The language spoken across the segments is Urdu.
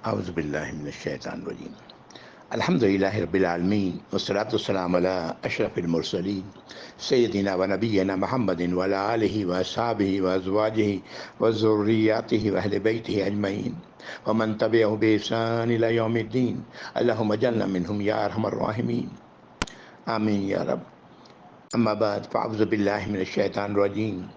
اعوذ باللہ من الشیطان الرجیم الحمد للہ رب العالمین والصلاة والسلام علی اشرف المرسلین سیدنا و نبینا محمد وعلی آلہ واصحابہ وازواجہ وذریاتہ واہل بیتہ اجمعین ومن تبعہ بإحسان الی یوم الدین اللہم اجعلنا منہم یا ارحم الراحمین آمین یا رب. اما بعد فاعوذ باللہ من الشیطان الرجیم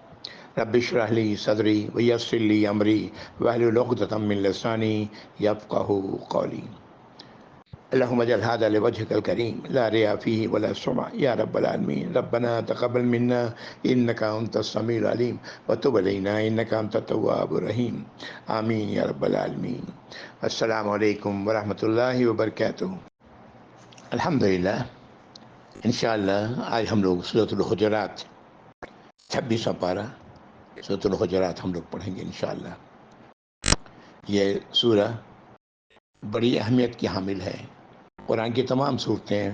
رب اشرح لی صدری ویسر لی امری واحلل عقدۃ من لسانی یفقہوا قولی. اللہم اجعل ھذا لوجھک الکریم لا ریاء فیہ ولا سمعہ یا رب العالمین. ربنا تقبل منا انک انت السمیع العلیم وتب علینا انک انت التواب الرحیم. آمین یا رب العالمین. السلام علیکم ورحمۃ اللہ وبرکاتہ. الحمدللہ، انشاءاللہ آج ہم لوگ سورۃ الحجرات 26واں پارہ سورۃ الحجرات ہم لوگ پڑھیں گے انشاءاللہ. یہ سورہ بڑی اہمیت کی حامل ہے. قرآن کی تمام صورتیں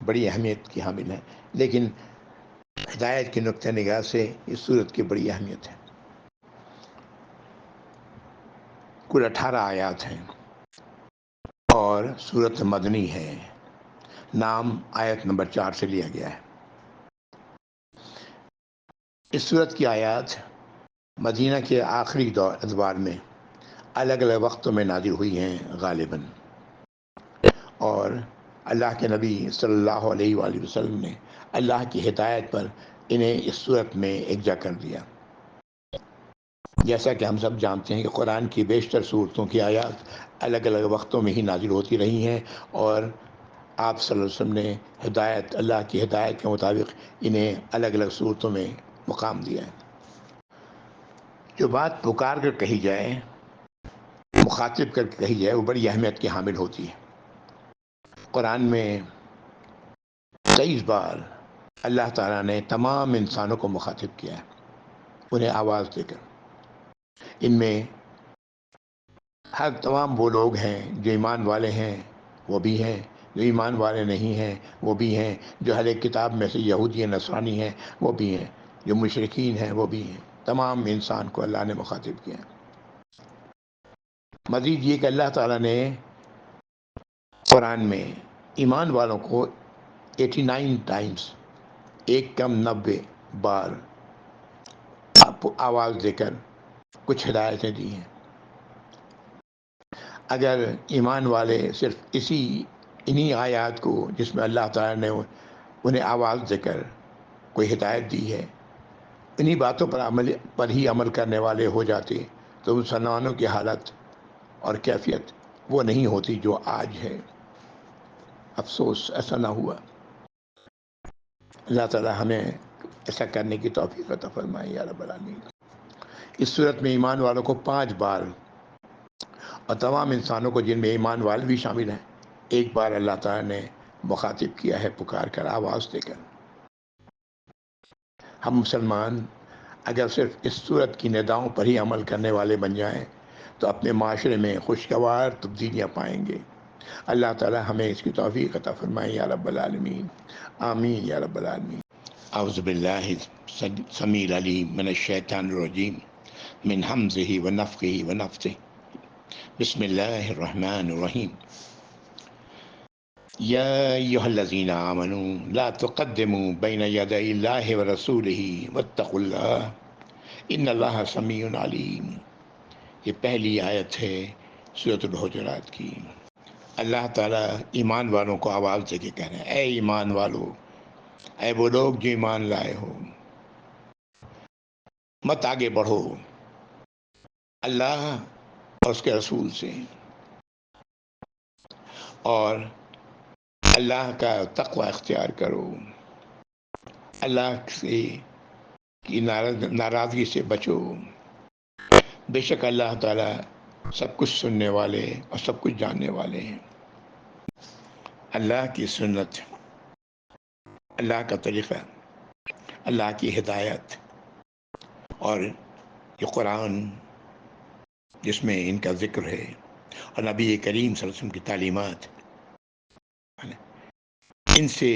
بڑی اہمیت کی حامل ہیں، لیکن ہدایت کے نقطہ نگاہ سے اس صورت کی بڑی اہمیت ہے. کل 18 آیات ہیں اور سورت مدنی ہے. نام آیت نمبر 4 سے لیا گیا ہے. اس صورت کی آیات مدینہ کے آخری ادوار میں الگ الگ وقتوں میں نازل ہوئی ہیں غالباً، اور اللہ کے نبی صلی اللہ علیہ وآلہ وسلم نے اللہ کی ہدایت پر انہیں اس صورت میں یکجا کر دیا. جیسا کہ ہم سب جانتے ہیں کہ قرآن کی بیشتر صورتوں کی آیات الگ الگ وقتوں میں ہی نازل ہوتی رہی ہیں، اور آپ صلی اللہ علیہ وسلم نے اللہ کی ہدایت کے مطابق انہیں الگ الگ صورتوں میں مقام دیا ہے. جو بات پکار کر کہی جائے، مخاطب کر کے کہی جائے، وہ بڑی اہمیت کی حامل ہوتی ہے. قرآن میں 23 بار اللہ تعالیٰ نے تمام انسانوں کو مخاطب کیا ہے، انہیں آواز دے کر. ان میں تمام وہ لوگ ہیں جو ایمان والے ہیں وہ بھی ہیں، جو ایمان والے نہیں ہیں وہ بھی ہیں، جو اہل کتاب میں سے یہودی نصرانی ہیں وہ بھی ہیں، جو مشرکین ہیں وہ بھی ہیں. تمام انسان کو اللہ نے مخاطب کیا. مزید یہ کہ اللہ تعالیٰ نے قرآن میں ایمان والوں کو 89 ٹائمز، ایک کم 90 بار آواز دے کر کچھ ہدایتیں دی ہیں. اگر ایمان والے صرف انہی آیات کو جس میں اللہ تعالیٰ نے انہیں آواز دے کر کوئی ہدایت دی ہے، انہی باتوں پر ہی عمل کرنے والے ہو جاتے تو مسلمانوں کی حالت اور کیفیت وہ نہیں ہوتی جو آج ہے. افسوس ایسا نہ ہوا. اللہ تعالیٰ ہمیں ایسا کرنے کی توفیق عطا فرمائے یا رب العالمین. اس صورت میں ایمان والوں کو 5 بار، اور تمام انسانوں کو جن میں ایمان والے بھی شامل ہیں، ایک بار اللہ تعالیٰ نے مخاطب کیا ہے پکار کر، آواز دے کر. ہم مسلمان اگر صرف اس صورت کی نداؤں پر ہی عمل کرنے والے بن جائیں تو اپنے معاشرے میں خوشگوار تبدیلیاں پائیں گے. اللہ تعالیٰ ہمیں اس کی توفیق عطا فرمائے یا رب العالمین. آمین یا رب العالمین. اعوذ باللہ السمیع العلیم من الشیطان الرجیم من حمزہ ونفخہ ونفثہ. بسم اللہ الرحمن الرحیم. یا ایھا الذین آمنوا لا تقدموا بین یدی اللہ ورسولہ واتقوا اللہ ان اللہ سمیع علیم. یہ پہلی آیت ہے سورۃ الحجرات کی. اللہ تعالیٰ ایمان والوں کو آواز دے کے کہہ رہے ہیں، اے ایمان والو، اے وہ لوگ جو ایمان لائے ہو، مت آگے بڑھو اللہ اور اس کے رسول سے، اور اللہ کا تقوی اختیار کرو، اللہ سے کی ناراضگی سے بچو. بے شک اللہ تعالیٰ سب کچھ سننے والے اور سب کچھ جاننے والے ہیں. اللہ کی سنت، اللہ کا طریقہ، اللہ کی ہدایت، اور یہ قرآن جس میں ان کا ذکر ہے، اور نبی کریم صلی اللہ علیہ وسلم کی تعلیمات، ان سے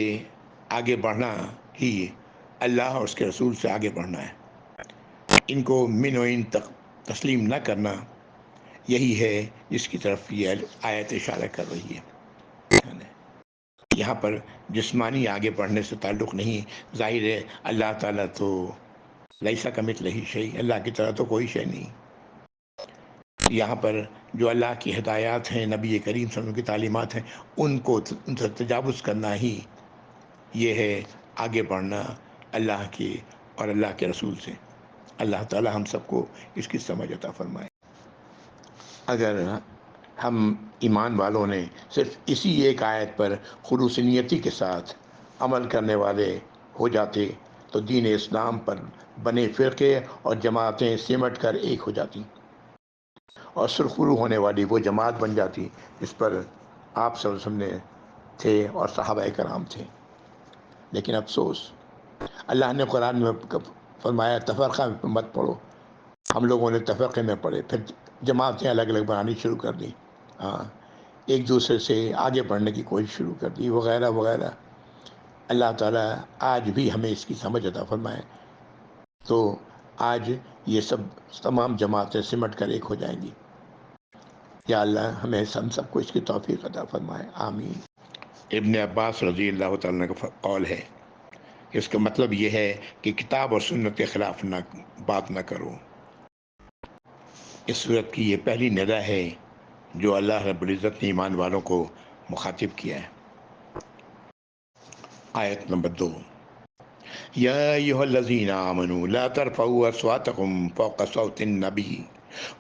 آگے بڑھنا ہی اللہ اور اس کے رسول سے آگے بڑھنا ہے. ان کو من و ان تک تسلیم نہ کرنا یہی ہے جس کی طرف یہ آیت اشارہ کر رہی ہے۔ یہاں پر جسمانی آگے بڑھنے سے تعلق نہیں، ظاہر ہے اللہ تعالیٰ تو لیسا کمثلہ شیء، اللہ کی طرح تو کوئی شے نہیں۔ یہاں پر جو اللہ کی ہدایات ہیں، نبی کریم صلی اللہ علیہ وسلم کی تعلیمات ہیں، ان سے تجاوز کرنا ہی یہ ہے آگے بڑھنا اللہ کے اور اللہ کے رسول سے۔ اللہ تعالی ہم سب کو اس کی سمجھ عطا فرمائے۔ اگر ہم ایمان والوں نے صرف اسی ایک آیت پر خلوص نیتی کے ساتھ عمل کرنے والے ہو جاتے تو دین اسلام پر بنے فرقے اور جماعتیں سمٹ کر ایک ہو جاتی اور سرخرو ہونے والی وہ جماعت بن جاتی جس پر آپ صلی اللہ علیہ وسلم نے تھے اور صحابہ کرام تھے۔ لیکن افسوس، اللہ نے قرآن میں فرمایا تفرقہ مت پڑھو، ہم لوگوں نے تفرقے میں پڑھے، پھر جماعتیں الگ الگ بنانی شروع کر دی، ہاں ایک دوسرے سے آگے بڑھنے کی کوشش شروع کر دی وغیرہ وغیرہ۔ اللہ تعالیٰ آج بھی ہمیں اس کی سمجھ عطا فرمائے تو آج یہ تمام جماعتیں سمٹ کر ایک ہو جائیں گی۔ یا اللہ ہمیں ہم سب کو اس کی توفیق عطا فرمائے، آمین۔ ابن عباس رضی اللہ تعالیٰ کا قول ہے کہ اس کا مطلب یہ ہے کہ کتاب اور سنت کے خلاف بات نہ کرو۔ اس صورت کی یہ پہلی ندا ہے جو اللہ رب العزت نے ایمان والوں کو مخاطب کیا ہے۔ آیت نمبر 2، یا ایھا الذین آمنوا لا ترفعوا اصواتکم فوق صوت النبی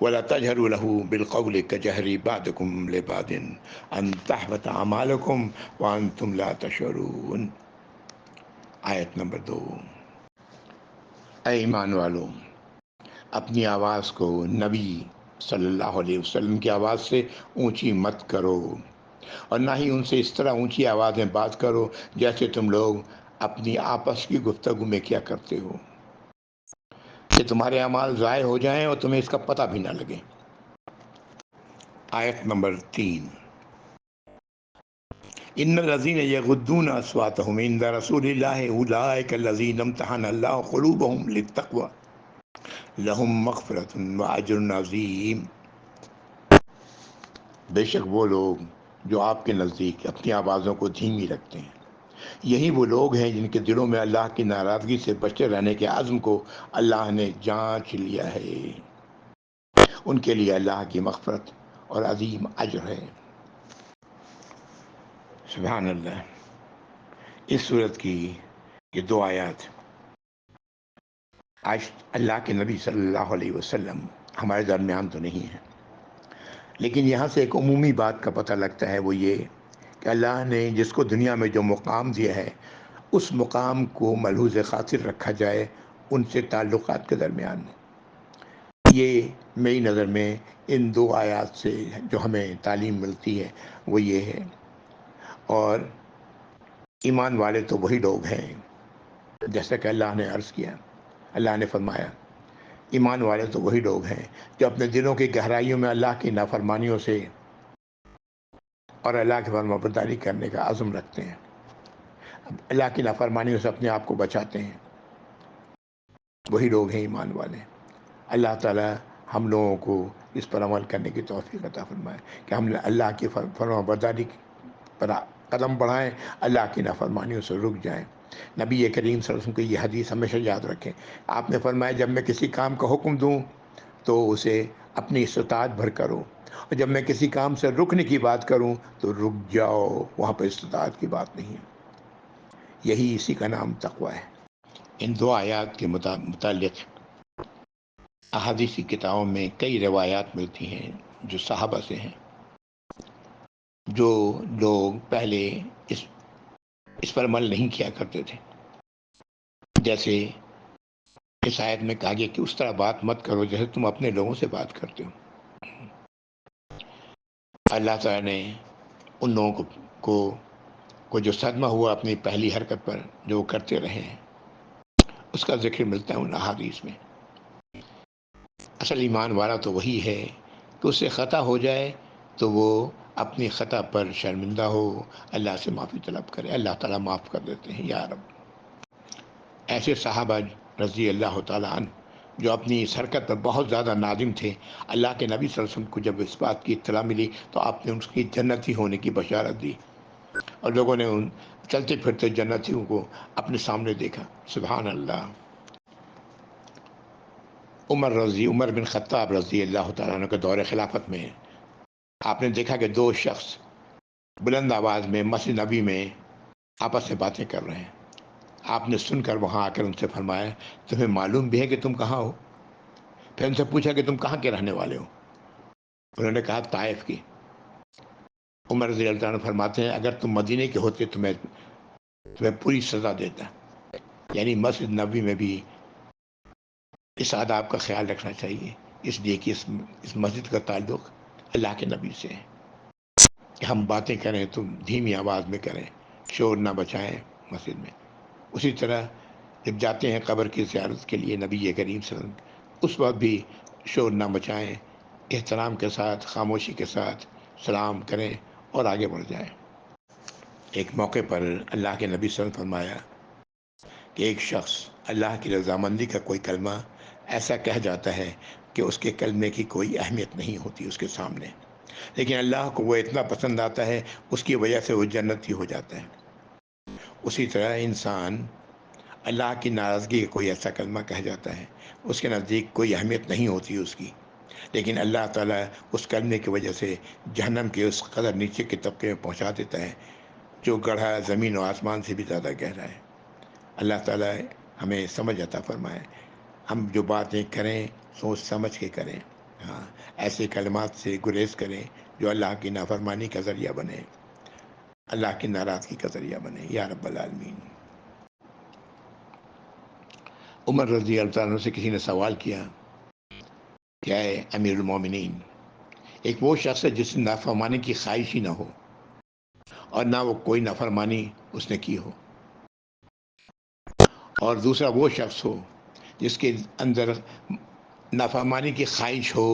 ولا تجهروا له بالقول كجهر بعضكم لبعض ان تحبط اعمالكم وانتم لا تشعرون۔ آیت نمبر 2، اے ایمان والو، اپنی آواز کو نبی صلی اللہ علیہ وسلم کی آواز سے اونچی مت کرو، اور نہ ہی ان سے اس طرح اونچی آواز میں بات کرو جیسے تم لوگ اپنی آپس کی گفتگو میں کیا کرتے ہو کہ تمہارے اعمال ضائع ہو جائیں اور تمہیں اس کا پتہ بھی نہ لگے۔ آیت نمبر 3، ان الذین یغضون اصواتهم عند رسول اللہ اولئک الذین امتحن اللہ قلوبهم للتقوی لہم مغفرۃ واجر عظیم۔ بے شک وہ لوگ جو آپ کے نزدیک اپنی آوازوں کو دھیمی رکھتے ہیں، یہی وہ لوگ ہیں جن کے دلوں میں اللہ کی ناراضگی سے بچتے رہنے کے عزم کو اللہ نے جانچ لیا ہے، ان کے لیے اللہ کی مغفرت اور عظیم اجر ہے۔ سبحان اللہ۔ اس صورت کی یہ دو آیات آج اللہ کے نبی صلی اللہ علیہ وسلم ہمارے درمیان تو نہیں ہیں، لیکن یہاں سے ایک عمومی بات کا پتہ لگتا ہے، وہ یہ کہ اللہ نے جس کو دنیا میں جو مقام دیا ہے اس مقام کو ملحوظ خاطر رکھا جائے ان سے تعلقات کے درمیان۔ یہ میری نظر میں ان دو آیات سے جو ہمیں تعلیم ملتی ہے وہ یہ ہے۔ اور ایمان والے تو وہی لوگ ہیں، جیسا کہ اللہ نے عرض کیا، اللہ نے فرمایا ایمان والے تو وہی لوگ ہیں جو اپنے دلوں کی گہرائیوں میں اللہ کی نافرمانیوں سے اور اللہ کی فرمانبرداری کرنے کا عزم رکھتے ہیں، اللہ کی نافرمانیوں سے اپنے آپ کو بچاتے ہیں، وہی لوگ ہیں ایمان والے۔ اللہ تعالی ہم لوگوں کو اس پر عمل کرنے کی توفیق عطا فرمائے کہ ہم اللہ کی فرمانبرداری پر قدم بڑھائیں، اللہ کی نافرمانیوں سے رک جائیں۔ نبی کریم صلی اللہ علیہ وسلم کی یہ حدیث ہمیشہ یاد رکھیں، آپ نے فرمایا جب میں کسی کام کا حکم دوں تو اسے اپنی استطاعت بھر کرو، اور جب میں کسی کام سے رکنے کی بات کروں تو رک جاؤ، وہاں پہ استطاعت کی بات نہیں ہے۔ یہی اسی کا نام تقویٰ ہے۔ ان دو آیات کے متعلق احادیثی کتابوں میں کئی روایات ملتی ہیں جو صحابہ سے ہیں، جو لوگ پہلے اس پر عمل نہیں کیا کرتے تھے۔ جیسے اس آیت میں کہا گیا کہ اس طرح بات مت کرو جیسے تم اپنے لوگوں سے بات کرتے ہو۔ اللہ تعالیٰ نے ان لوگوں کو جو صدمہ ہوا اپنی پہلی حرکت پر جو وہ کرتے رہے ہیں، اس کا ذکر ملتا ہے ان احادیث میں۔ اصل ایمان والا تو وہی ہے کہ اس سے خطا ہو جائے تو وہ اپنی خطا پر شرمندہ ہو، اللہ سے معافی طلب کرے، اللہ تعالیٰ معاف کر دیتے ہیں۔ یا رب، ایسے صحابہ رضی اللہ تعالیٰ عنہ جو اپنی اس حرکت پر بہت زیادہ نادم تھے، اللہ کے نبی صلی اللہ علیہ وسلم کو جب اس بات کی اطلاع ملی تو آپ نے اس کی جنتی ہونے کی بشارت دی، اور لوگوں نے ان چلتے پھرتے جنتیوں کو اپنے سامنے دیکھا۔ سبحان اللہ۔ عمر بن خطاب رضی اللہ تعالیٰ عنہ کے دور خلافت میں آپ نے دیکھا کہ دو شخص بلند آواز میں مسجد نبی میں آپس میں باتیں کر رہے ہیں۔ آپ نے سن کر وہاں آ کر ان سے فرمایا، تمہیں معلوم بھی ہے کہ تم کہاں ہو؟ پھر ان سے پوچھا کہ تم کہاں کے رہنے والے ہو؟ انہوں نے کہا طائف کی۔ عمر رضی اللہ عنہ فرماتے ہیں، اگر تم مدینے کے ہوتے تو میں تمہیں پوری سزا دیتا۔ یعنی مسجد نبوی میں بھی اس آداب کا خیال رکھنا چاہیے، اس لیے کہ اس مسجد کا تعلق اللہ کے نبی سے ہے کہ ہم باتیں کریں تو دھیمی آواز میں کریں، شور نہ بچائیں مسجد میں۔ اسی طرح جب جاتے ہیں قبر کی زیارت کے لیے نبی کریم صلی اللہ علیہ وسلم، اس وقت بھی شور نہ بچائیں، احترام کے ساتھ خاموشی کے ساتھ سلام کریں اور آگے بڑھ جائیں۔ ایک موقع پر اللہ کے نبی صلی اللہ علیہ وسلم فرمایا کہ ایک شخص اللہ کی رضامندی کا کوئی کلمہ ایسا کہہ جاتا ہے کہ اس کے کلمے کی کوئی اہمیت نہیں ہوتی اس کے سامنے، لیکن اللہ کو وہ اتنا پسند آتا ہے، اس کی وجہ سے وہ جنتی ہو جاتا ہے۔ اسی طرح انسان اللہ کی ناراضگی کا کوئی ایسا کلمہ کہہ جاتا ہے، اس کے نزدیک کوئی اہمیت نہیں ہوتی اس کی، لیکن اللہ تعالیٰ اس کلمے کی وجہ سے جہنم کے اس قدر نیچے کے طبقے میں پہنچا دیتا ہے جو گڑھا زمین و آسمان سے بھی زیادہ گہرا ہے۔ اللہ تعالیٰ ہمیں سمجھ عطا فرمائے، ہم جو باتیں کریں سوچ سمجھ کے کریں، ہاں، ایسے کلمات سے گریز کریں جو اللہ کی نافرمانی کا ذریعہ بنے، اللہ کی ناراضگی کا ذریعہ بنے، یا رب العالمین۔ عمر رضی اللہ عنہ سے کسی نے سوال کیا، کیا ہے امیر المومنین، ایک وہ شخص ہے جس سے نافرمانی کی خواہش ہی نہ ہو اور نہ وہ کوئی نافرمانی اس نے کی ہو، اور دوسرا وہ شخص ہو جس کے اندر نافرمانی کی خواہش ہو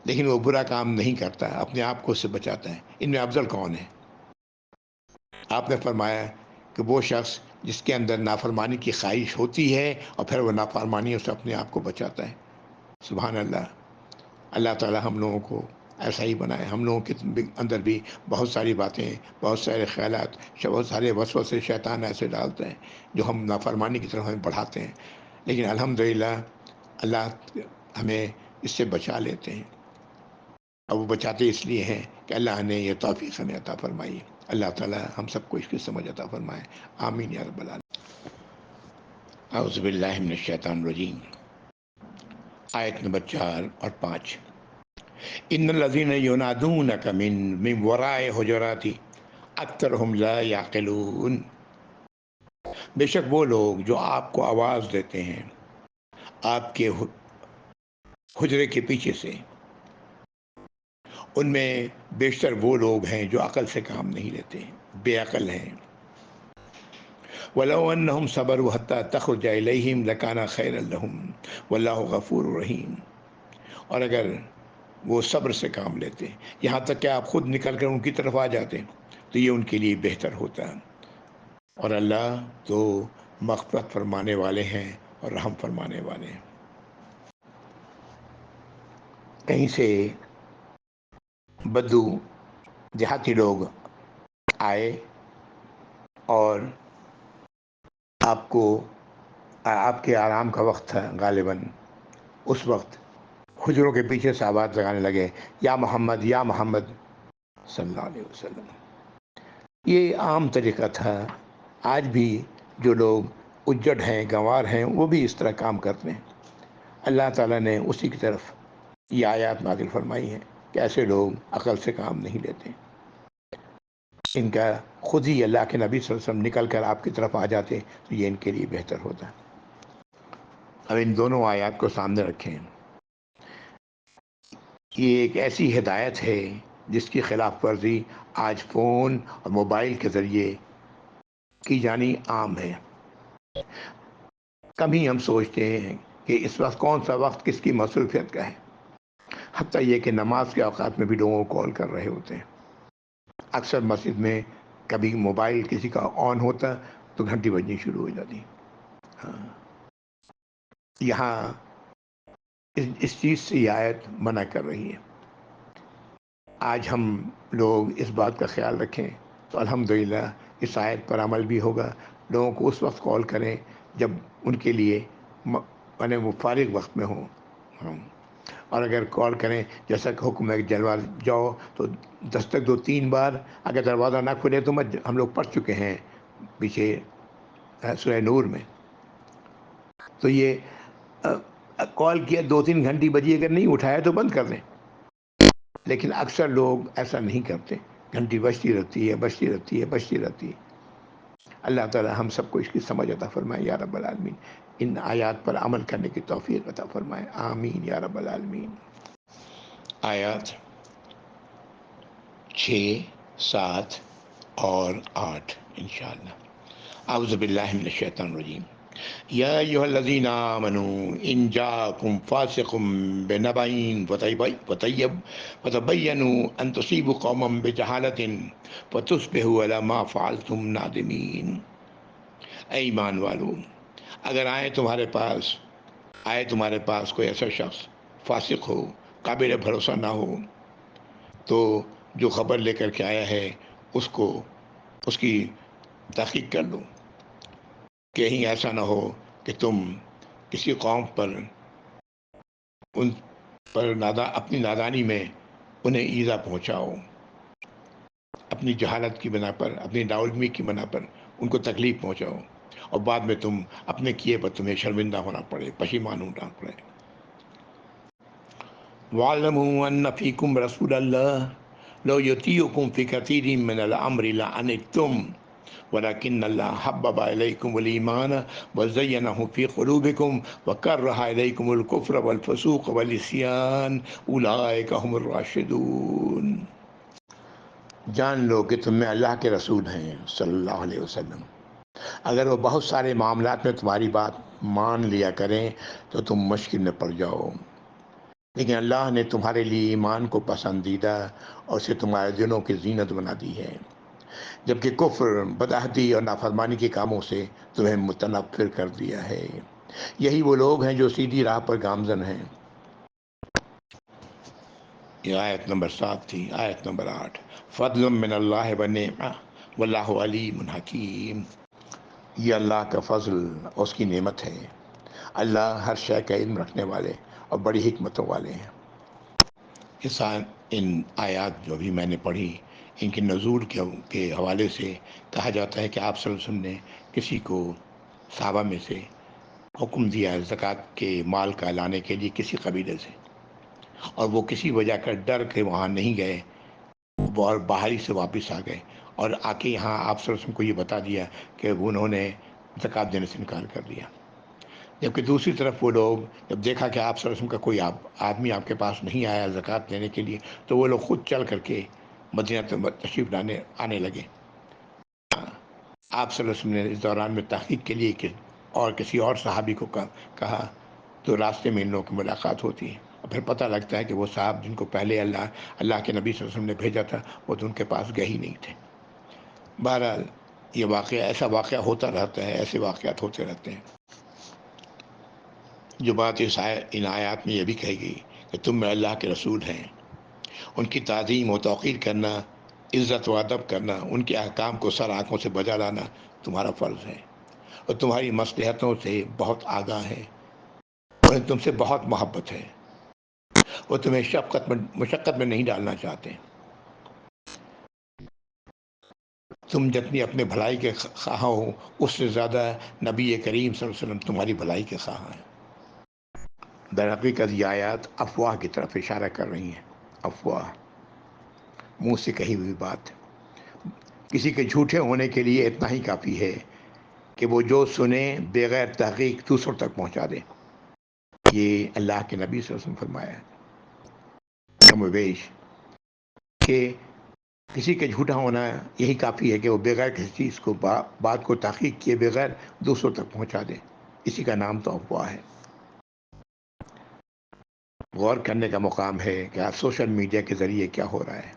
لیکن وہ برا کام نہیں کرتا، اپنے آپ کو اس سے بچاتا ہے، ان میں افضل کون ہے؟ آپ نے فرمایا کہ وہ شخص جس کے اندر نافرمانی کی خواہش ہوتی ہے اور پھر وہ نافرمانی سے اپنے آپ کو بچاتا ہے۔ سبحان اللہ۔ اللہ تعالیٰ ہم لوگوں کو ایسا ہی بنائے۔ ہم لوگوں کے اندر بھی بہت ساری باتیں، بہت سارے خیالات، بہت سارے وسوسے شیطان ایسے ڈالتے ہیں جو ہم نافرمانی کی طرف ہمیں بڑھاتے ہیں، لیکن الحمدللہ اللہ ہمیں اس سے بچا لیتے ہیں، اور وہ بچاتے اس لیے ہیں کہ اللہ نے یہ توفیق ہمیں عطا فرمائی۔ اللہ تعالیٰ ہم سب کو اس کی سمجھ عطا فرمائے، آمین یا رب العالمین۔ اعوذ باللہ من الشیطان الرجیم۔ آیت نمبر 4 اور 5۔ ان الذین ینادونک من وراء حجرات اکثرهم لا یعقلون۔ بے شک وہ لوگ جو آپ کو آواز دیتے ہیں آپ کے حجرے کے پیچھے سے، ان میں بیشتر وہ لوگ ہیں جو عقل سے کام نہیں لیتے، بے عقل ہیں۔ وَلَوْ أَنَّهُمْ صَبَرُوا حَتَّى تَخْرُجَ إِلَيْهِمْ لَكَانَ خَيْرًا لَهُمْ وَاللَّهُ غَفُورٌ رَحِيمٌ۔ اور اگر وہ صبر سے کام لیتے یہاں تک کہ آپ خود نکل کر ان کی طرف آ جاتے تو یہ ان کے لیے بہتر ہوتا، اور اللہ تو مغفرت فرمانے والے ہیں اور رحم فرمانے والے ہیں۔ کہیں سے بدو دیہاتی لوگ آئے اور آپ کے آرام کا وقت تھا غالباً، اس وقت حجروں کے پیچھے سے آواز لگانے لگے، یا محمد یا محمد صلی اللہ علیہ وسلم۔ یہ عام طریقہ تھا، آج بھی جو لوگ اجڑ ہیں، گنوار ہیں، وہ بھی اس طرح کام کرتے ہیں۔ اللہ تعالیٰ نے اسی کی طرف یہ آیات نازل فرمائی ہیں کہ ایسے لوگ عقل سے کام نہیں لیتے، ان کا خود ہی اللہ کے نبی صلی اللہ علیہ وسلم نکل کر آپ کی طرف آ جاتے تو یہ ان کے لیے بہتر ہوتا۔ اب ان دونوں آیات کو سامنے رکھیں، یہ ایک ایسی ہدایت ہے جس کی خلاف ورزی آج فون اور موبائل کے ذریعے کی جانی عام ہے۔ کم ہی ہم سوچتے ہیں کہ اس وقت کون سا وقت کس کی مصروفیت کا ہے، حتیٰ یہ کہ نماز کے اوقات میں بھی لوگوں کو کال کر رہے ہوتے ہیں۔ اکثر مسجد میں کبھی موبائل کسی کا آن ہوتا تو گھنٹی بجنی شروع ہو جاتی۔ ہاں، یہاں اس چیز سے یہ آیت منع کر رہی ہے۔ آج ہم لوگ اس بات کا خیال رکھیں تو الحمدللہ اس آیت پر عمل بھی ہوگا۔ لوگوں کو اس وقت کال کریں جب ان کے لیے یعنی وہ فارغ وقت میں ہوں، اور اگر کال کریں جیسا کہ حکم ہے جلوہ جاؤ تو دستک دو 3 بار، اگر دروازہ نہ کھلے تو ہم لوگ پڑھ چکے ہیں پیچھے سورہ نور میں۔ تو یہ کال کیا 2-3 گھنٹی بجی، اگر نہیں اٹھایا تو بند کر دیں، لیکن اکثر لوگ ایسا نہیں کرتے، گھنٹی بجتی رہتی ہے بجتی رہتی ہے بجتی رہتی ہے۔ اللہ تعالی ہم سب کو اس کی سمجھ عطا فرمائے یا رب العالمین، ان آیات پر عمل کرنے کی توفیق عطا فرمائے، آمین یا رب العالمین۔ آیات 6، 7 اور 8 انشاءاللہ۔ اعوذ باللہ من الشیطان الرجیم۔ یا ایھا الذین آمنوا ان جاءکم فاسق بنبأ فتبینوا ان تصیبوا قوما بجہالۃ فتصبحوا علی ما فعلتم نادمین۔ اے ایمان والو، اگر آئے تمہارے پاس کوئی ایسا شخص فاسق ہو، قابل بھروسہ نہ ہو، تو جو خبر لے کر کے آیا ہے اس کی تحقیق کر لو، کہیں ایسا نہ ہو کہ تم کسی قوم پر اپنی نادانی میں انہیں ایذا پہنچاؤ، اپنی جہالت کی بنا پر، اپنی ناعلمی کی بنا پر ان کو تکلیف پہنچاؤ، اور بعد میں تم اپنے کیے پر تمہیں شرمندہ ہونا پڑے، پشیمان ہونا پڑے۔ وَاعْلَمُوا أَنَّ فِيكُمْ رَسُولَ اللَّهِ لَوْ يُطِيعُكُمْ فِي كَثِيرٍ مِّنَ الْأَمْرِ لَعَنِتُّمْ وَلَكِنَّ اللَّهَ حَبَّبَ إِلَيْكُمُ الْإِيمَانَ وَزَيَّنَهُ فِي قُلُوبِكُمْ وَكَرَّهَ إِلَيْكُمُ الْكُفْرَ وَالْفُسُوقَ وَالْعِصْيَانَ أُولَٰئِكَ هُمُ الرَّاشِدُونَ۔ جان لو کہ تم میں اللہ کے رسول ہیں صلی اللہ علیہ وسلم، اگر وہ بہت سارے معاملات میں تمہاری بات مان لیا کریں تو تم مشکل میں پڑ جاؤ، لیکن اللہ نے تمہارے لیے ایمان کو پسندیدہ اور اسے تمہارے دلوں کی زینت بنا دی ہے، جبکہ کفر، بدعہدی اور نافرمانی کے کاموں سے تمہیں متنفر کر دیا ہے۔ یہی وہ لوگ ہیں جو سیدھی راہ پر گامزن ہیں۔ یہ آیت نمبر 7 تھی۔ آیت نمبر 8، فضل من اللہ ونعمہ واللہ علیم حکیم۔ یہ اللہ کا فضل اور اس کی نعمت ہے، اللہ ہر شے کا علم رکھنے والے اور بڑی حکمتوں والے ہیں۔ ان آیات جو بھی میں نے پڑھی، ان کے نزول کے حوالے سے کہا جاتا ہے کہ آپ صلی اللہ علیہ وسلم نے کسی کو صحابہ میں سے حکم دیا زکوٰۃ کے مال کا لانے کے لیے کسی قبیلے سے، اور وہ کسی وجہ کا ڈر کے وہاں نہیں گئے اور باہری سے واپس آ گئے، اور آ کے یہاں آپ صلی اللہ علیہ وسلم کو یہ بتا دیا کہ انہوں نے زکوٰۃ دینے سے انکار کر دیا۔ جبکہ دوسری طرف وہ لوگ جب دیکھا کہ آپ صلی اللہ علیہ وسلم کا کوئی آدمی آپ کے پاس نہیں آیا زکوٰۃ دینے کے لیے، تو وہ لوگ خود چل کر کے مدینہ تشریف آنے لگے۔ آپ صلی اللہ علیہ وسلم نے اس دوران میں تحقیق کے لیے اور کسی اور صحابی کو کہا، تو راستے میں ان لوگوں کی ملاقات ہوتی ہے، اور پھر پتہ لگتا ہے کہ وہ صاحب جن کو پہلے اللہ کے نبی صلی اللہ علیہ وسلم نے بھیجا تھا، وہ تو ان کے پاس گئے ہی نہیں تھے۔ بہرحال یہ ایسا واقعہ ہوتا رہتا ہے، ایسے واقعات ہوتے رہتے ہیں۔ جو بات ان آیات میں یہ بھی کہی گئی کہ تم میں اللہ کے رسول ہیں، ان کی تعظیم و توقیر کرنا، عزت و ادب کرنا، ان کے احکام کو سر آنکھوں سے بجا لانا تمہارا فرض ہے، اور تمہاری مصلحتوں سے بہت آگاہ ہے، انہیں تم سے بہت محبت ہے، وہ تمہیں مشقت میں نہیں ڈالنا چاہتے۔ تم جتنی اپنے بھلائی کے خواہاں ہو، اس سے زیادہ نبی کریم صلی اللہ علیہ وسلم تمہاری بھلائی کے خواہاں ہیں۔ در حقیقت یہ آیات افواہ کی طرف اشارہ کر رہی ہیں۔ افواہ، منہ سے کہی ہوئی بات۔ کسی کے جھوٹے ہونے کے لیے اتنا ہی کافی ہے کہ وہ جو سنے بغیر تحقیق دوسروں تک پہنچا دے۔ یہ اللہ کے نبی صلی اللہ علیہ وسلم فرمایا ہے کم و بیش کہ کسی کے جھوٹا ہونا یہی کافی ہے کہ وہ بغیر کسی چیز کو بات کو تحقیق کیے بغیر دوسروں تک پہنچا دے، اسی کا نام تو افواہ ہے۔ غور کرنے کا مقام ہے کہ آج سوشل میڈیا کے ذریعے کیا ہو رہا ہے،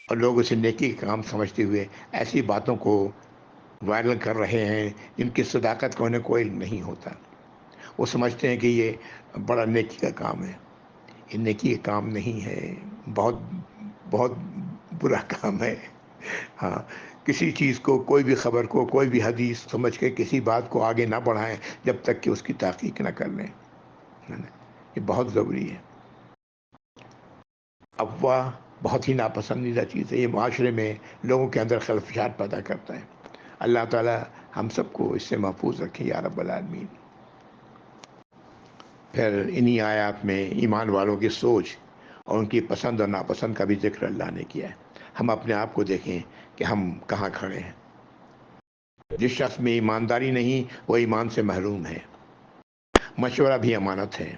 اور لوگ اسے نیکی کا کام سمجھتے ہوئے ایسی باتوں کو وائرل کر رہے ہیں جن کی صداقت کا انہیں کوئی علم نہیں ہوتا۔ وہ سمجھتے ہیں کہ یہ بڑا نیکی کا کام ہے. یہ نیکی کا کام نہیں ہے، بہت بہت برا کام ہے. ہاں، کسی چیز کو، کوئی بھی خبر کو، کوئی بھی حدیث سمجھ کے کسی بات کو آگے نہ بڑھائیں جب تک کہ اس کی تحقیق نہ کر لیں. یہ بہت ضروری ہے. افواہ بہت ہی ناپسندیدہ چیز ہے. یہ معاشرے میں لوگوں کے اندر خلفشات پیدا کرتا ہے. اللہ تعالی ہم سب کو اس سے محفوظ رکھے یا رب العالمین. پھر انہی آیات میں ایمان والوں کی سوچ اور ان کی پسند اور ناپسند کا بھی ذکر اللہ نے کیا ہے. ہم اپنے آپ کو دیکھیں کہ ہم کہاں کھڑے ہیں. جس شخص میں ایمانداری نہیں وہ ایمان سے محروم ہے. مشورہ بھی امانت ہے.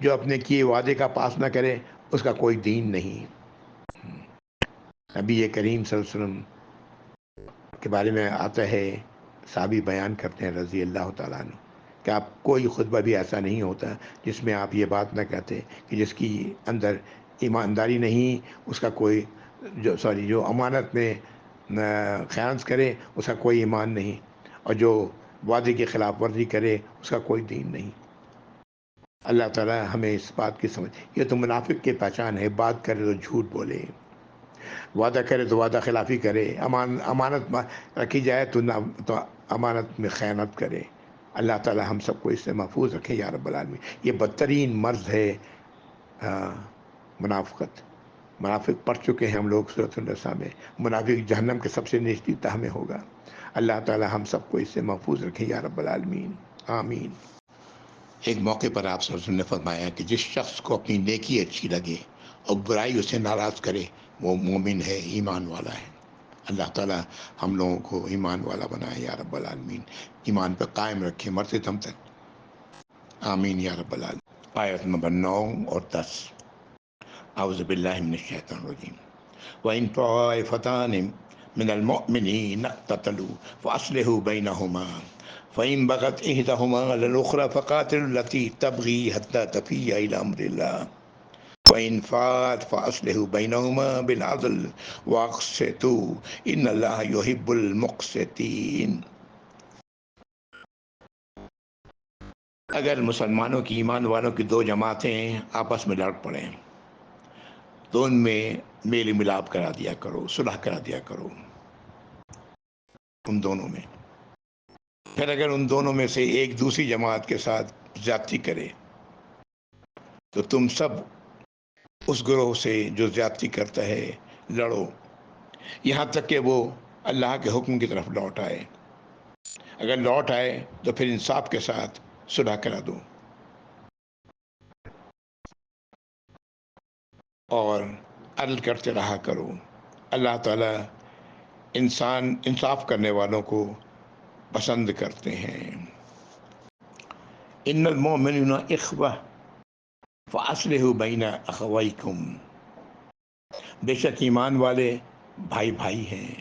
جو اپنے کیے وعدے کا پاس نہ کرے اس کا کوئی دین نہیں. نبی کریم صلی اللہ علیہ وسلم کے بارے میں آتا ہے، صحابی بیان کرتے ہیں رضی اللہ تعالیٰ عنہ کہ آپ کوئی خطبہ بھی ایسا نہیں ہوتا جس میں آپ یہ بات نہ کہتے کہ جس کی اندر ایمانداری نہیں، اس کا کوئی جو امانت میں خیانت کرے اس کا کوئی ایمان نہیں، اور جو وعدے کی خلاف ورزی کرے اس کا کوئی دین نہیں. اللہ تعالیٰ ہمیں اس بات کی سمجھ. یہ تو منافق کی پہچان ہے، بات کرے تو جھوٹ بولے، وعدہ کرے تو وعدہ خلافی کرے، امانت رکھی جائے تو امانت میں خیانت کرے. اللہ تعالیٰ ہم سب کو اس سے محفوظ رکھے یا رب العالمین. یہ بدترین مرض ہے منافقت. منافق پڑھ چکے ہیں ہم لوگ سورۃ النساء میں. منافق جہنم کے سب سے نچلی تہہ میں ہوگا. اللہ تعالیٰ ہم سب کو اس سے محفوظ رکھے یا رب العالمین. آمین. ایک موقع پر آپ صلی اللہ علیہ وسلم نے فرمایا کہ جس شخص کو اپنی نیکی اچھی لگے اور برائی اسے ناراض کرے وہ مومن ہے، ایمان والا ہے. اللہ تعالیٰ ہم لوگوں کو ایمان والا بنائے یا رب العالمین. ایمان پہ قائم رکھے مرتے دم تک. آمین یا رب العالمین. آیت نمبر 9 اور 10. اعوذ باللہ من الشیطان الرجیم. وَإِن طَائِفَتَانِ مِنَ الْمُؤْمِنِينَ اقْتَتَلُوا فَأَصْلِحُوا بَيْنَهُمَا فَإِن بَغَتْ إِحْدَاهُمَا عَلَى الْأُخْرَى فَقَاتِلُوا الَّتِي تَبْغِي حَتَّى تَفِيءَ إِلَى أَمْرِ اللَّهِ وَإِن فَاءَتْ فَأَصْلِحُوا بَيْنَهُمَا بِالْعَدْلِ وَأَقْسِطُوا إِنَّ اللَّهَ يُحِبُّ الْمُقْسِطِينَ. اگر مسلمانوں کی، ایمان والوں کی دو جماعتیں آپس میں لڑ پڑیں تو ان میں میل ملاپ کرا دیا کرو، صلح کرا دیا کرو ان دونوں میں. پھر اگر ان دونوں میں سے ایک دوسری جماعت کے ساتھ زیادتی کرے تو تم سب اس گروہ سے جو زیادتی کرتا ہے لڑو یہاں تک کہ وہ اللہ کے حکم کی طرف لوٹ آئے. اگر لوٹ آئے تو پھر انصاف کے ساتھ صلح کرا دو اور عدل کرتے رہا کرو. اللہ تعالیٰ انصاف کرنے والوں کو پسند کرتے ہیں. ان المؤمنین اخوہ فاصلحوا بین اخویکم. بے شک ایمان والے بھائی بھائی ہیں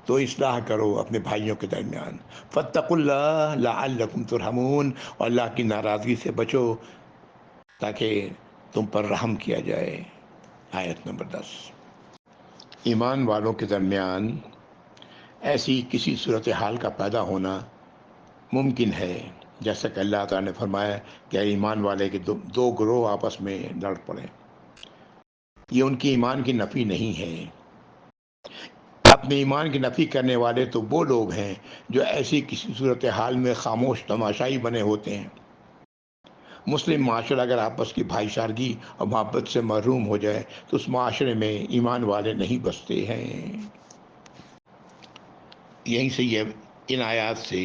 تو اصلاح کرو اپنے بھائیوں کے درمیان. فاتقوا اللہ لعلکم ترحمون. اور اللہ کی ناراضگی سے بچو تاکہ تم پر رحم کیا جائے. آیت نمبر 10. ایمان والوں کے درمیان ایسی کسی صورتحال کا پیدا ہونا ممکن ہے جیسا کہ اللہ تعالیٰ نے فرمایا کہ ایمان والے کے دو گروہ آپس میں لڑ پڑیں. یہ ان کی ایمان کی نفی نہیں ہے. اپنے ایمان کی نفی کرنے والے تو وہ لوگ ہیں جو ایسی کسی صورتحال میں خاموش تماشائی بنے ہوتے ہیں. مسلم معاشرہ اگر آپس کی بھائی چارگی اور محبت سے محروم ہو جائے تو اس معاشرے میں ایمان والے نہیں بستے ہیں. یہیں سے یہ ان آیات سے،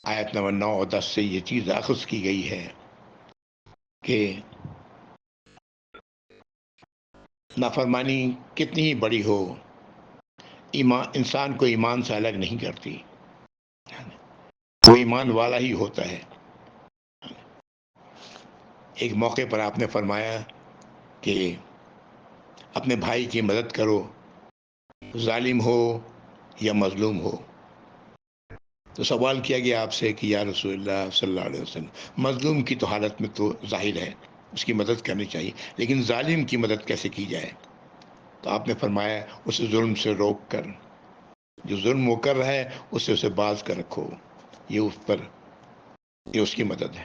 آیت نمبر 9 اور 10 سے یہ چیز اخذ کی گئی ہے کہ نافرمانی کتنی ہی بڑی ہو انسان کو ایمان سے الگ نہیں کرتی. وہ ایمان والا ہی ہوتا ہے. ایک موقع پر آپ نے فرمایا کہ اپنے بھائی کی مدد کرو، ظالم ہو یا مظلوم ہو. تو سوال کیا گیا آپ سے کہ یا رسول اللہ صلی اللہ علیہ وسلم، مظلوم کی تو حالت میں تو ظاہر ہے اس کی مدد کرنی چاہیے، لیکن ظالم کی مدد کیسے کی جائے؟ تو آپ نے فرمایا اسے ظلم سے روک کر، جو ظلم وہ کر رہا ہے اس سے اسے باز کر رکھو، یہ اس پر یہ اس کی مدد ہے۔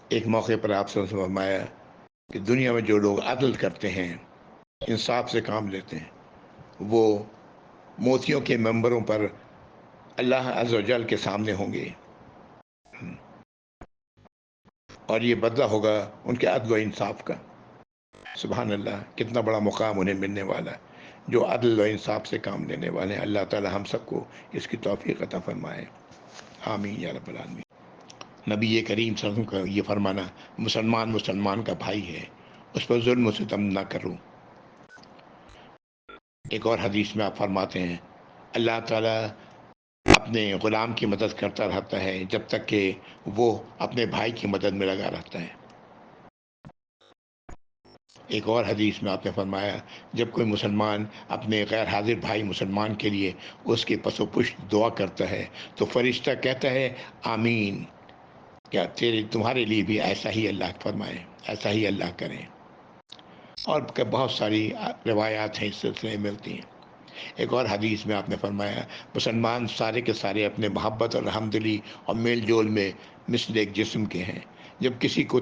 ایک موقع پر آپ سے فرمایا کہ دنیا میں جو لوگ عدل کرتے ہیں، انصاف سے کام لیتے ہیں، وہ موتیوں کے ممبروں پر اللہ عز و جل کے سامنے ہوں گے، اور یہ بدلہ ہوگا ان کے عدل و انصاف کا۔ سبحان اللہ، کتنا بڑا مقام انہیں ملنے والا ہے جو عدل و انصاف سے کام لینے والے ہیں۔ اللہ تعالی ہم سب کو اس کی توفیق عطا فرمائے، آمین یا رب العالمین۔ نبی کریم صلی اللہ علیہ وسلم کا یہ فرمانا، مسلمان کا بھائی ہے، اس پر ظلم و ستم نہ کرو۔ ایک اور حدیث میں آپ فرماتے ہیں اللہ تعالیٰ اپنے غلام کی مدد کرتا رہتا ہے جب تک کہ وہ اپنے بھائی کی مدد میں لگا رہتا ہے۔ ایک اور حدیث میں آپ نے فرمایا جب کوئی مسلمان اپنے غیر حاضر بھائی مسلمان کے لیے اس کے پس و پشت دعا کرتا ہے تو فرشتہ کہتا ہے آمین، کیا تمہارے لیے بھی ایسا ہی اللہ فرمائے، ایسا ہی اللہ کریں۔ اور بہت ساری روایات ہیں اس سلسلے میں ملتی ہیں۔ ایک اور حدیث میں آپ نے فرمایا مسلمان سارے کے سارے اپنے محبت اور رحمدلی اور میل جول میں مثل ایک جسم کے ہیں، جب کسی کو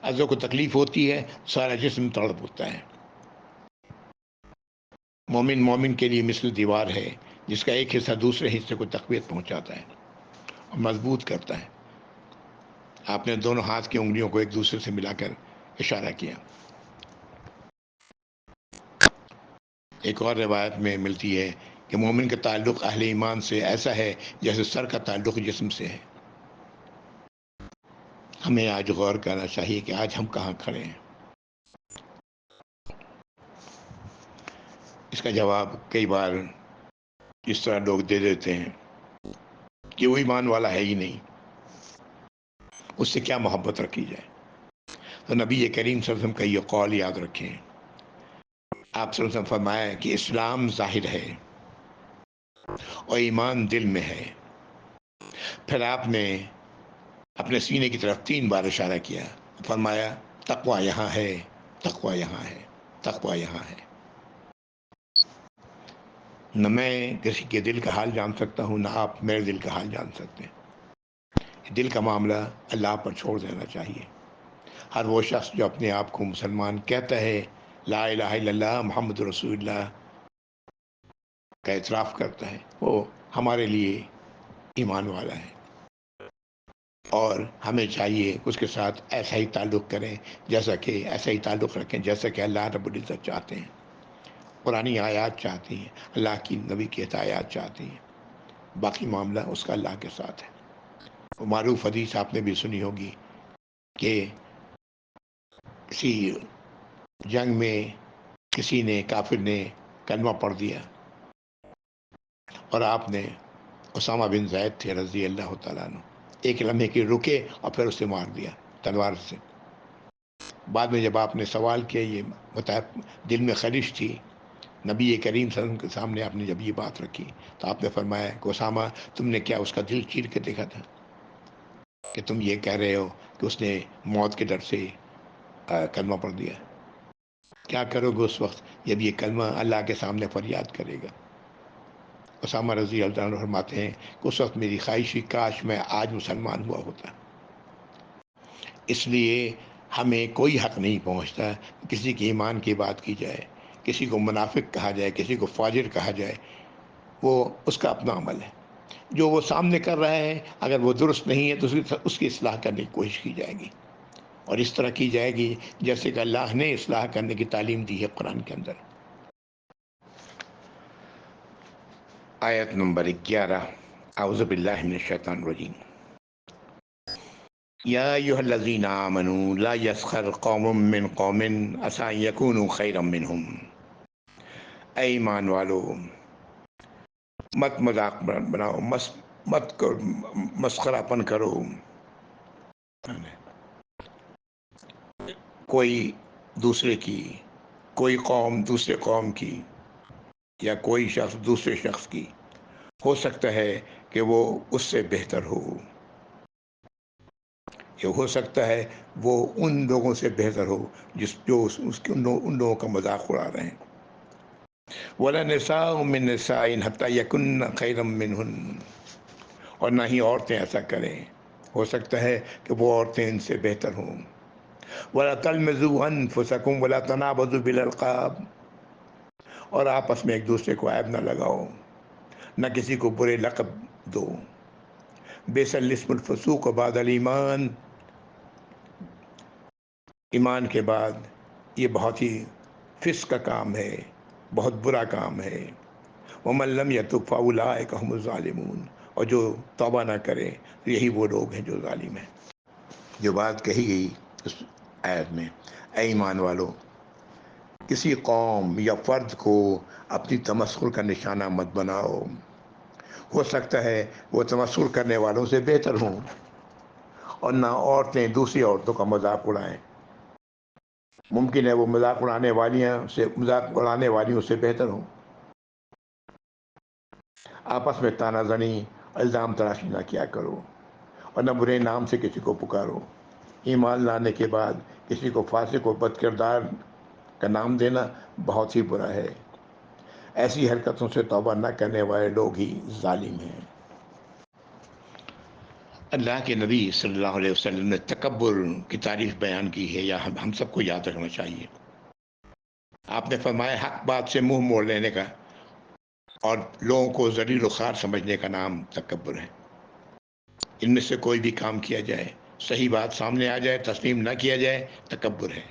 عضو کو تکلیف ہوتی ہے سارا جسم تڑپ اٹھتا ہے۔ مومن کے لیے مثل دیوار ہے جس کا ایک حصہ دوسرے حصے کو تقویت پہنچاتا ہے اور مضبوط کرتا ہے۔ آپ نے دونوں ہاتھ کی انگلیوں کو ایک دوسرے سے ملا کر اشارہ کیا۔ ایک اور روایت میں ملتی ہے کہ مومن کا تعلق اہل ایمان سے ایسا ہے جیسے سر کا تعلق جسم سے ہے۔ ہمیں آج غور کرنا چاہیے کہ آج ہم کہاں کھڑے ہیں۔ اس کا جواب کئی بار اس طرح لوگ دے دیتے ہیں کہ وہ ایمان والا ہے ہی نہیں، اس سے کیا محبت رکھی جائے۔ تو نبی کریم صلی اللہ علیہ وسلم کا یہ قول یاد رکھیں۔ آپ صلی اللہ علیہ وسلم فرمایا کہ اسلام ظاہر ہے اور ایمان دل میں ہے۔ پھر آپ نے اپنے سینے کی طرف 3 بار اشارہ کیا، فرمایا تقویٰ یہاں ہے، تقویٰ یہاں ہے، تقویٰ یہاں ہے۔ نہ میں کسی کے دل کا حال جان سکتا ہوں، نہ آپ میرے دل کا حال جان سکتے ہیں۔ دل کا معاملہ اللہ پر چھوڑ دینا چاہیے۔ ہر وہ شخص جو اپنے آپ کو مسلمان کہتا ہے، لا الہ الا اللہ محمد رسول اللہ کا اعتراف کرتا ہے، وہ ہمارے لیے ایمان والا ہے، اور ہمیں چاہیے کہ اس کے ساتھ ایسا ہی تعلق کریں ایسا ہی تعلق رکھیں جیسا کہ اللہ رب العزت چاہتے ہیں، قرآنی آیات چاہتی ہیں، اللہ کی نبی کی ہدایات چاہتی ہیں۔ باقی معاملہ اس کا اللہ کے ساتھ ہے۔ وہ معروف حدیث آپ نے بھی سنی ہوگی کہ کسی جنگ میں کسی نے کافر نے کلمہ پڑھ دیا اور آپ نے، اسامہ بن زید تھے رضی اللہ تعالیٰ عنہ، ایک لمحے کے رکے اور پھر اسے مار دیا تلوار سے۔ بعد میں جب آپ نے سوال کیا، یہ بتایا دل میں خلش تھی، نبی کریم صلی اللہ علیہ وسلم کے سامنے آپ نے جب یہ بات رکھی تو آپ نے فرمایا کہ اسامہ تم نے کیا اس کا دل چیر کے دیکھا تھا کہ تم یہ کہہ رہے ہو کہ اس نے موت کے ڈر سے کلمہ پڑھ دیا؟ کیا کرو گے اس وقت جب یہ کلمہ اللہ کے سامنے فریاد کرے گا؟ اسامہ رضی اللہ عنہ فرماتے ہیں کہ اس وقت میری خواہش ہی کاش میں آج مسلمان ہوا ہوتا۔ اس لیے ہمیں کوئی حق نہیں پہنچتا کسی کے ایمان کی بات کی جائے، کسی کو منافق کہا جائے، کسی کو فاجر کہا جائے، وہ اس کا اپنا عمل ہے۔ جو وہ سامنے کر رہا ہے اگر وہ درست نہیں ہے تو اس کی اصلاح کرنے کی کوشش کی جائے گی، اور اس طرح کی جائے گی جیسے کہ اللہ نے اصلاح کرنے کی تعلیم دی ہے قرآن کے اندر۔ آیت نمبر 11، اعوذ باللہ من الشیطان الرجیم۔ یا ایھا الذین آمنوا لا یسخر قوم من قوم عسیٰ ان یکونوا خیرا منہم۔ اے ایمان والو، مت مذاق بناؤ، مت مسخرہ پن کرو، کوئی قوم دوسرے قوم کی، یا کوئی شخص دوسرے شخص کی، ہو سکتا ہے کہ وہ اس سے بہتر ہو، یہ ہو سکتا ہے وہ ان لوگوں سے بہتر ہو جو ان لوگوں کا مذاق اڑا رہے ہیں۔ وَلَنِسَاءٌ مِّن نِسَاءٍ حَتَّىٰ يَكُنَّ خَيْرًا مِّنْهُنَّ، اور نہ ہی عورتیں ایسا کریں، ہو سکتا ہے کہ وہ عورتیں ان سے بہتر ہوں۔ وَلَا تَلْمِزُوا أَنفُسَكُمْ وَلَا تَنَابَزُوا بِالْأَلْقَابِ، اور آپس میں ایک دوسرے کو عیب نہ لگاؤ، نہ کسی کو برے لقب دو۔ بئس الاسم الفسوق بعد الایمان، ایمان کے بعد یہ بہت ہی فسق کا کام ہے، بہت برا کام ہے۔ وَمَن لَّمْ يَتُبْ فَأُولَٰئِکَ هُمُ الظَّالِمُونَ، اور جو توبہ نہ کرے تو یہی وہ لوگ ہیں جو ظالم ہیں۔ جو بات کہی گئی اس آیت میں، اے ایمان والو، کسی قوم یا فرد کو اپنی تمسخر کا نشانہ مت بناؤ۔ ہو سکتا ہے وہ تمسخر کرنے والوں سے بہتر ہوں، اور نہ عورتیں دوسری عورتوں کا مذاق اڑائیں۔ ممکن ہے وہ مذاق اڑانے والیوں سے بہتر ہوں۔ آپس میں تانا زنی، الزام تراشی نہ کیا کرو، اور نہ برے نام سے کسی کو پکارو۔ ایمان لانے کے بعد کسی کو فاسق و بد کردار کا نام دینا بہت ہی برا ہے۔ ایسی حرکتوں سے توبہ نہ کرنے والے لوگ ہی ظالم ہیں۔ اللہ کے نبی صلی اللہ علیہ وسلم نے تکبر کی تعریف بیان کی ہے، یا ہم سب کو یاد رکھنا چاہیے۔ آپ نے فرمایا حق بات سے منہ موڑ لینے کا اور لوگوں کو ذلیل و خوار سمجھنے کا نام تکبر ہے۔ ان میں سے کوئی بھی کام کیا جائے، صحیح بات سامنے آ جائے، تسلیم نہ کیا جائے، تکبر ہے۔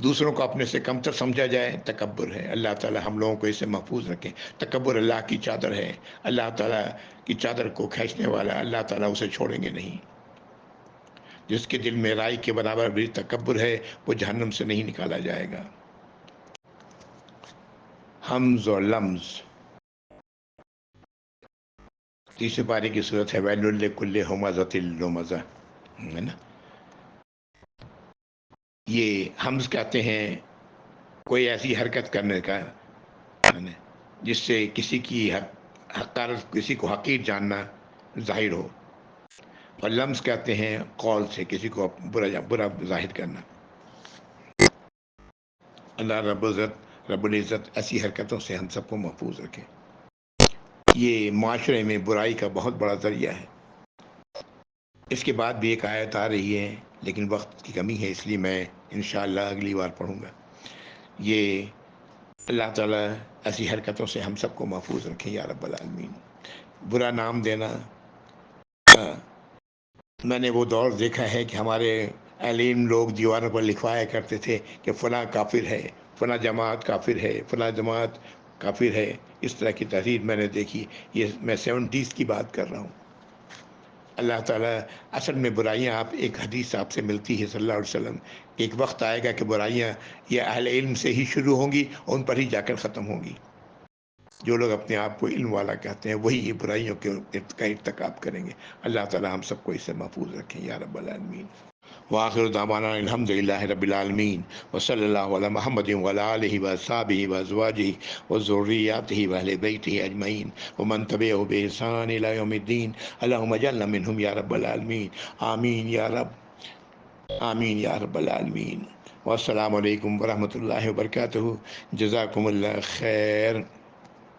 دوسروں کو اپنے سے کمتر سمجھا جائے، تکبر ہے۔ اللہ تعالی ہم لوگوں کو اس سے محفوظ رکھے۔ تکبر اللہ کی چادر ہے، اللہ تعالیٰ کی چادر کو کھینچنے والا، اللہ تعالیٰ اسے چھوڑیں گے نہیں۔ جس کے دل میں رائی کے برابر بھی تکبر ہے، وہ جہنم سے نہیں نکالا جائے گا۔ حمز اور لمز، تیسرے پارے کی صورت ہے ویل لکل ہمزۃ لمزہ، ہے نا۔ یہ حمز کہتے ہیں کوئی ایسی حرکت کرنے کا جس سے کسی کی حقارت، کسی کو حقیر جاننا ظاہر ہو، اور لمز کہتے ہیں قول سے کسی کو برا ظاہر کرنا۔ اللہ رب العزت ایسی حرکتوں سے ہم سب کو محفوظ رکھے۔ یہ معاشرے میں برائی کا بہت بڑا ذریعہ ہے۔ اس کے بعد بھی ایک آیت آ رہی ہے، لیکن وقت کی کمی ہے، اس لیے میں انشاءاللہ اگلی بار پڑھوں گا۔ یہ اللہ تعالیٰ ایسی حرکتوں سے ہم سب کو محفوظ رکھیں یا رب العالمین۔ برا نام دینا، میں نے وہ دور دیکھا ہے کہ ہمارے اہل علم لوگ دیواروں پر لکھوایا کرتے تھے کہ فلاں کافر ہے، فلاں جماعت کافر ہے، فلاں جماعت کافر ہے۔ اس طرح کی تحریر میں نے دیکھی۔ یہ میں 70s کی بات کر رہا ہوں۔ اللہ تعالیٰ اصل میں برائیاں، آپ ایک حدیث آپ سے ملتی ہے صلی اللہ علیہ وسلم، کہ ایک وقت آئے گا کہ برائیاں یہ اہل علم سے ہی شروع ہوں گی اور ان پر ہی جا کر ختم ہوں گی۔ جو لوگ اپنے آپ کو علم والا کہتے ہیں وہی یہ برائیوں کے کا ارتکاب کریں گے۔ اللہ تعالیٰ ہم سب کو اس سے محفوظ رکھیں یا رب العالمین۔ وآخر دعوانا الحمد للہ رب العالمین، وصلی اللہ علی محمد وعلی آلہ وصحبہ وازواجہ وذریاتہ واہل بیتہ اجمعین ومن تبعہ بإحسان الی یوم الدین۔ اللہم اجعلنا منہم یا رب العالمین، آمین یا رب، آمین یا رب العالمین۔ والسلام علیکم ورحمۃ اللہ وبرکاتہ۔ جزاکم اللہ خیر۔